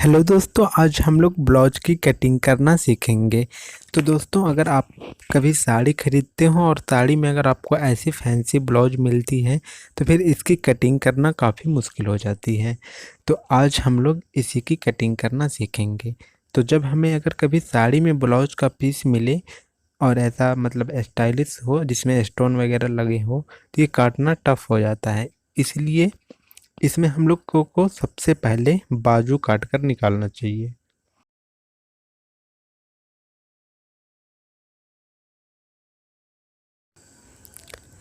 Hello दोस्तों, आज हम लोग ब्लाउज की कटिंग करना सीखेंगे। तो दोस्तों, अगर आप कभी साड़ी खरीदते हो और साड़ी में अगर आपको ऐसी फैंसी ब्लाउज मिलती है तो फिर इसकी कटिंग करना काफ़ी मुश्किल हो जाती है। तो आज हम लोग इसी की कटिंग करना सीखेंगे। तो जब हमें अगर कभी साड़ी में ब्लाउज का पीस मिले और ऐसा मतलब स्टाइलिश हो जिसमें स्टोन वगैरह लगे हो तो ये काटना टफ हो जाता है। इसलिए इसमें हम लोग को सबसे पहले बाजू काट कर निकालना चाहिए।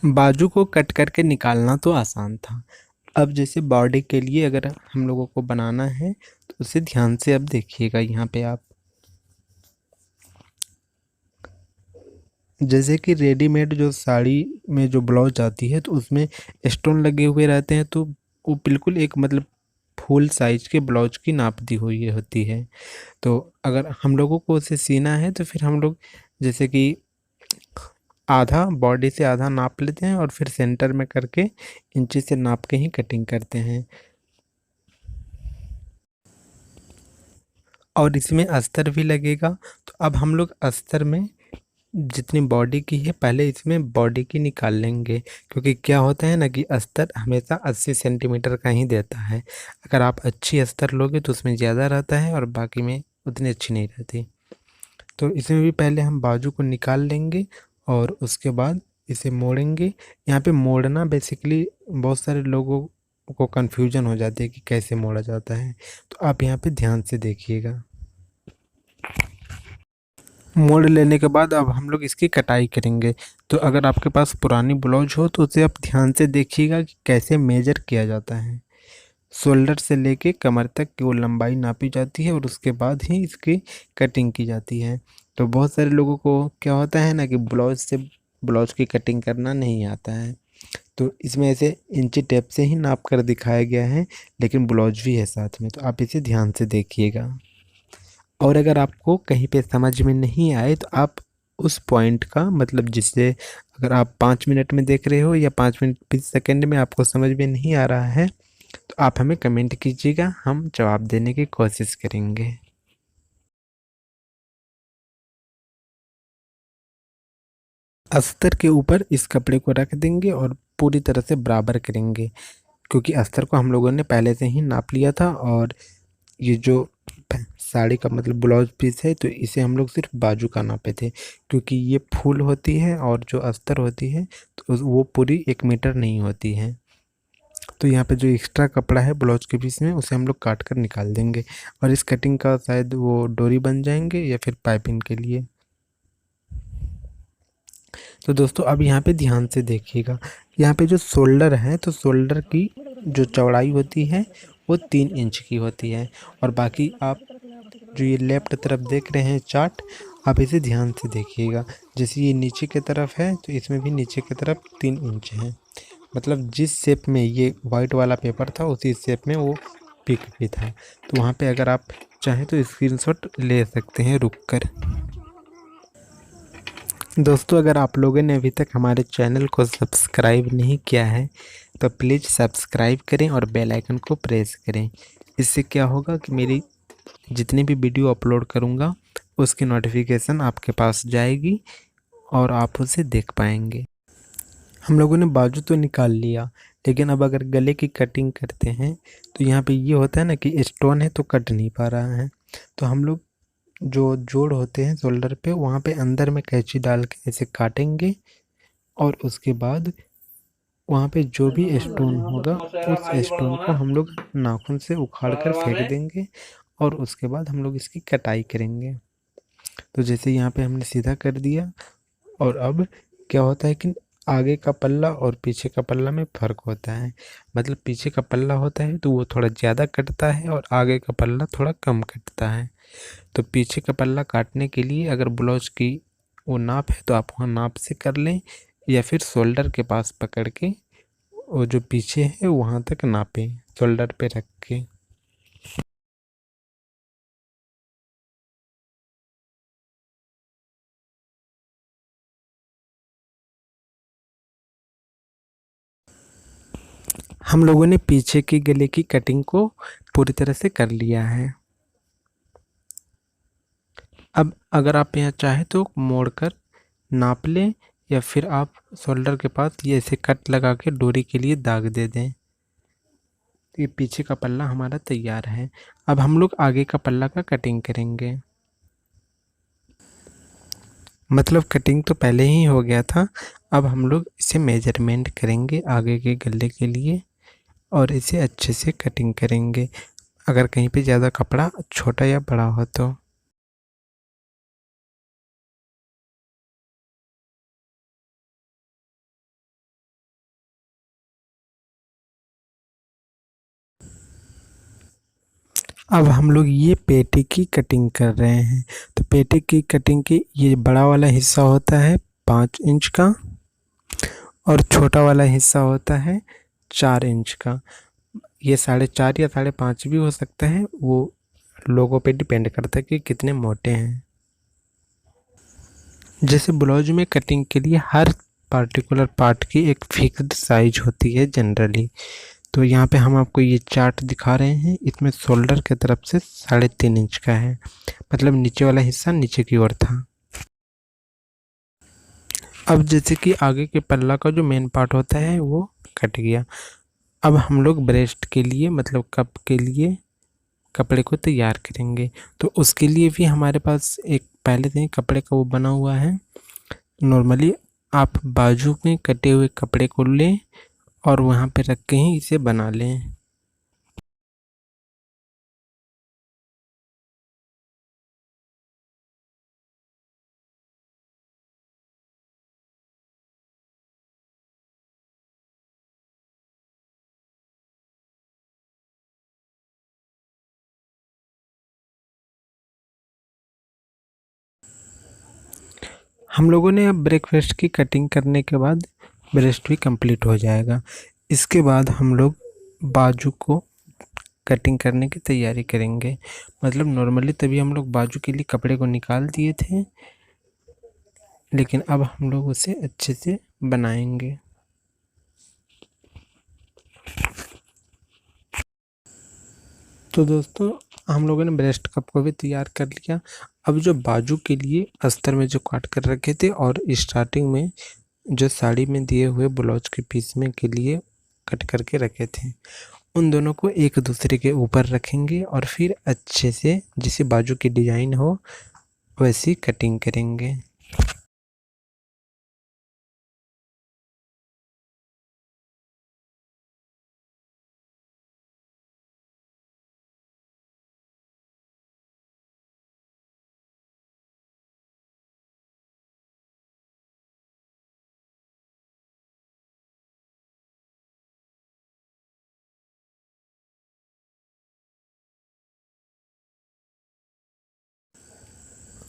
बाजू को कट करके निकालना तो आसान था। अब जैसे बॉडी के लिए अगर हम लोगों को बनाना है तो उसे ध्यान से अब देखिएगा। यहाँ पे आप जैसे कि रेडीमेड जो साड़ी में जो ब्लाउज आती है तो उसमें स्टोन लगे हुए रहते हैं, तो वो बिल्कुल एक मतलब फुल साइज के ब्लाउज की नाप दी हुई होती है। तो अगर हम लोगों को उसे सीना है तो फिर हम लोग जैसे कि आधा बॉडी से आधा नाप लेते हैं और फिर सेंटर में करके इंची से नाप के ही कटिंग करते हैं। और इसमें अस्तर भी लगेगा। तो अब हम लोग अस्तर में जितनी बॉडी की है पहले इसमें बॉडी की निकाल लेंगे, क्योंकि क्या होता है ना कि अस्तर हमेशा 80 सेंटीमीटर का ही देता है। अगर आप अच्छी अस्तर लोगे तो उसमें ज़्यादा रहता है और बाकी में उतनी अच्छी नहीं रहती। तो इसमें भी पहले हम बाजू को निकाल लेंगे और उसके बाद इसे मोड़ेंगे। यहाँ पे मोड़ना बेसिकली बहुत सारे लोगों को कन्फ्यूजन हो जाती है कि कैसे मोड़ा जाता है, तो आप यहाँ पे ध्यान से देखिएगा। मोड़ लेने के बाद अब हम लोग इसकी कटाई करेंगे। तो अगर आपके पास पुरानी ब्लाउज हो तो उसे आप ध्यान से देखिएगा कि कैसे मेजर किया जाता है। शोल्डर से लेके कमर तक की वो लंबाई नापी जाती है और उसके बाद ही इसकी कटिंग की जाती है। तो बहुत सारे लोगों को क्या होता है ना कि ब्लाउज की कटिंग करना नहीं आता है। तो इसमें ऐसे इंची टेप से ही नाप कर दिखाया गया है, लेकिन ब्लाउज भी है साथ में, तो आप इसे ध्यान से देखिएगा। और अगर आपको कहीं पे समझ में नहीं आए तो आप उस पॉइंट का मतलब जिससे अगर आप 5 मिनट में देख रहे हो या 5 मिनट 20 सेकेंड में आपको समझ में नहीं आ रहा है तो आप हमें कमेंट कीजिएगा, हम जवाब देने की कोशिश करेंगे। अस्तर के ऊपर इस कपड़े को रख देंगे और पूरी तरह से बराबर करेंगे, क्योंकि अस्तर को हम लोगों ने पहले से ही नाप लिया था। और ये जो साड़ी का मतलब ब्लाउज पीस है तो इसे हम लोग सिर्फ बाजू का नापे थे, क्योंकि ये फूल होती है और जो अस्तर होती है तो वो पूरी 1 मीटर नहीं होती है। तो यहाँ पे जो एक्स्ट्रा कपड़ा है ब्लाउज के पीस में उसे हम लोग काट कर निकाल देंगे और इस कटिंग का शायद वो डोरी बन जाएंगे या फिर पाइपिंग के लिए। तो दोस्तों अब यहाँ पे ध्यान से देखिएगा। यहाँ पे जो शोल्डर है तो शोल्डर की जो चौड़ाई होती है वो 3 इंच की होती है। और बाकी आप जो ये लेफ्ट तरफ देख रहे हैं चार्ट, आप इसे ध्यान से देखिएगा। जैसे ये नीचे की तरफ है तो इसमें भी नीचे की तरफ 3 इंच है। मतलब जिस शेप में ये वाइट वाला पेपर था उसी शेप में वो पिक भी था। तो वहाँ पे अगर आप चाहें तो स्क्रीनशॉट ले सकते हैं रुक कर। दोस्तों, अगर आप लोगों ने अभी तक हमारे चैनल को सब्सक्राइब नहीं किया है तो प्लीज़ सब्सक्राइब करें और बेल आइकन को प्रेस करें। इससे क्या होगा कि मेरी जितनी भी वीडियो अपलोड करूँगा उसकी नोटिफिकेशन आपके पास जाएगी और आप उसे देख पाएंगे। हम लोगों ने बाजू तो निकाल लिया, लेकिन अब अगर गले की कटिंग करते हैं तो यहाँ पे ये होता है ना कि स्टोन है तो कट नहीं पा रहा है। तो हम लोग जो जोड़ होते हैं शोल्डर पे वहाँ पे अंदर में कैंची डाल के ऐसे काटेंगे और उसके बाद वहाँ पे जो भी स्टोन होगा उस स्टोन को हम लोग नाखून से उखाड़ कर फेंक देंगे और उसके बाद हम लोग इसकी कटाई करेंगे। तो जैसे यहाँ पे हमने सीधा कर दिया। और अब क्या होता है कि आगे का पल्ला और पीछे का पल्ला में फ़र्क होता है। मतलब पीछे का पल्ला होता है तो वो थोड़ा ज़्यादा कटता है और आगे का पल्ला थोड़ा कम कटता है। तो पीछे का पल्ला काटने के लिए अगर ब्लाउज की वो नाप है तो आप वहाँ नाप से कर लें या फिर शोल्डर के पास पकड़ के वो जो पीछे है वहाँ तक नापें शोल्डर पे रख के। हम लोगों ने पीछे की गले की कटिंग को पूरी तरह से कर लिया है। अब अगर आप यहाँ चाहें तो मोड़ कर नाप लें, या फिर आप शोल्डर के पास ये ऐसे कट लगा के डोरी के लिए दाग दे दें। तो ये पीछे का पल्ला हमारा तैयार है। अब हम लोग आगे का पल्ला का कटिंग करेंगे। मतलब कटिंग तो पहले ही हो गया था। अब हम लोग इसे मेजरमेंट करेंगे आगे के गले के लिए और इसे अच्छे से कटिंग करेंगे, अगर कहीं पे ज़्यादा कपड़ा छोटा या बड़ा हो तो। अब हम लोग ये पेटी की कटिंग कर रहे हैं। तो पेटी की कटिंग की ये बड़ा वाला हिस्सा होता है 5 इंच का, और छोटा वाला हिस्सा होता है 4 इंच का। ये 4.5 या 5.5 भी हो सकता है, वो लोगों पे डिपेंड करता है कि कितने मोटे हैं। जैसे ब्लाउज में कटिंग के लिए हर पार्टिकुलर पार्ट की एक फिक्स्ड साइज होती है जनरली। तो यहाँ पे हम आपको ये चार्ट दिखा रहे हैं, इसमें शोल्डर की तरफ से 3.5 इंच का है, मतलब नीचे वाला हिस्सा नीचे की ओर था। अब जैसे कि आगे के पल्ला का जो मेन पार्ट होता है वो कट गया। अब हम लोग ब्रेस्ट के लिए मतलब कप के लिए कपड़े को तैयार करेंगे। तो उसके लिए भी हमारे पास एक पहले से ही कपड़े का वो बना हुआ है। नॉर्मली आप बाजू में कटे हुए कपड़े को लें और वहाँ पे रख के ही इसे बना लें। हम लोगों ने अब ब्रेकफास्ट की कटिंग करने के बाद ब्रेस्ट भी कंप्लीट हो जाएगा। इसके बाद हम लोग बाजू को कटिंग करने की तैयारी करेंगे। मतलब नॉर्मली तभी हम लोग बाजू के लिए कपड़े को निकाल दिए थे, लेकिन अब हम लोग उसे अच्छे से बनाएंगे। तो दोस्तों, हम लोगों ने ब्रेस्ट कप को भी तैयार कर लिया। अब जो बाजू के लिए अस्तर में जो काट कर रखे थे और स्टार्टिंग में जो साड़ी में दिए हुए ब्लाउज के पीस में के लिए कट करके रखे थे, उन दोनों को एक दूसरे के ऊपर रखेंगे और फिर अच्छे से जैसे बाजू की डिज़ाइन हो वैसी कटिंग करेंगे।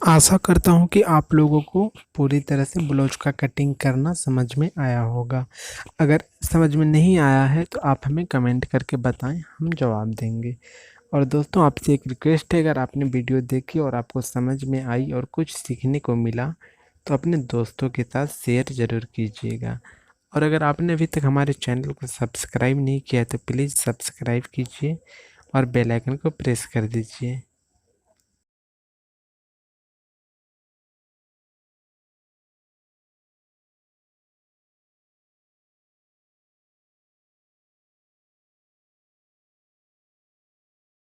आशा करता हूँ कि आप लोगों को पूरी तरह से ब्लाउज का कटिंग करना समझ में आया होगा। अगर समझ में नहीं आया है तो आप हमें कमेंट करके बताएं, हम जवाब देंगे। और दोस्तों, आपसे एक रिक्वेस्ट है, अगर आपने वीडियो देखी और आपको समझ में आई और कुछ सीखने को मिला तो अपने दोस्तों के साथ शेयर ज़रूर कीजिएगा। और अगर आपने अभी तक हमारे चैनल को सब्सक्राइब नहीं किया है तो प्लीज़ सब्सक्राइब कीजिए और बेल आइकन को प्रेस कर दीजिए।